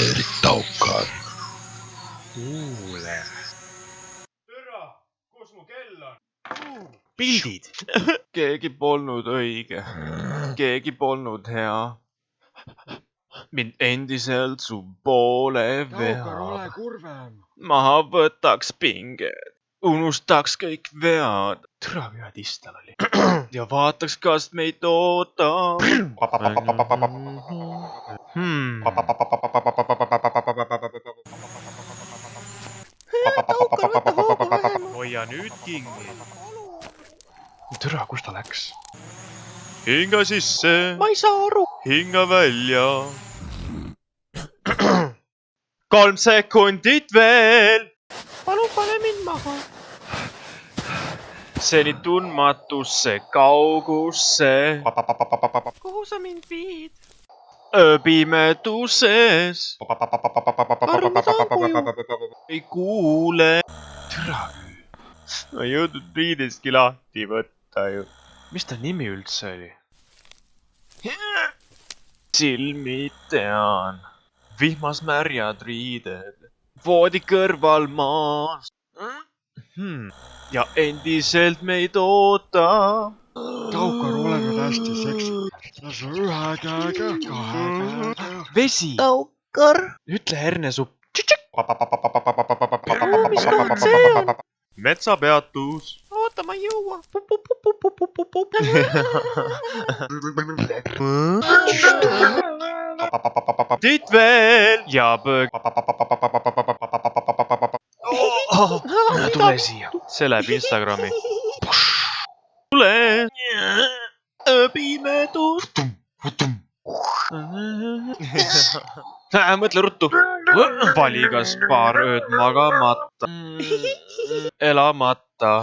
Erik Taukar. Kuule. Türa, kus mu kell on? Pildid. Keegi polnud õige. Keegi polnud hea. Mind endiselt su poole Taukar, ole veab. kurvem. Maha võtaks pinged. Unustaks kõik vead. Türa vead istal oli. Ja vaataks, kas meid ootab. Hoia nüüd kinni. Türa, kus ta läks? Hinga sisse. Ma ei saa aru. Hinga välja. 3 sekundit veel. Palun pane mind maha. Seni tundmatusse kaugusse. Kuhu sa mind viid? Pimeduses. Arvan, ma saan koju. Ei kuule. Türa. Ma ei jõudnud riidestki lahti võtta ju. Mis ta nimi üldse oli? Silmi tean. Vihmas märjad riided. Voodi kõrval maas. Ja endiselt meid ootab. Taukar, ole nüüd hästi seksikas. Lase ühe käega, kahe käega. Vesi. Taukar. Ütle hernesupp. Mis koht see on? Metsapeatus. Oota, ma ei jõua. Tiit veel. Ja põg. Tule siia. See läheb Instagrami. Tule. Pimedus. Mõtle ruttu. Vali kas paar ööd magamata. Elamata.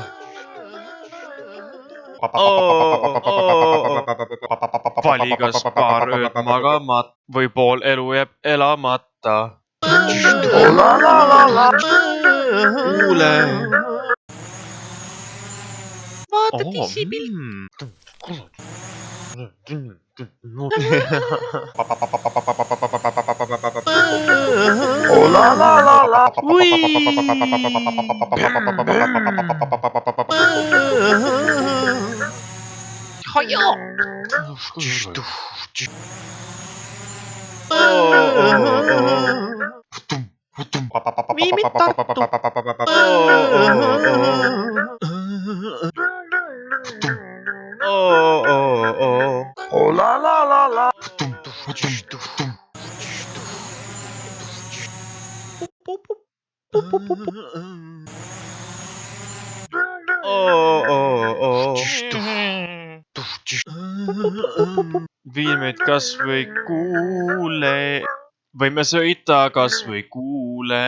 Vali kas paar ööd magamata. Või pool elu jääb elamata. Kuule. Vaata tissipilt. Vii mind Tartu. Vii meid kas või kuule. Võime sõita kas või kuule.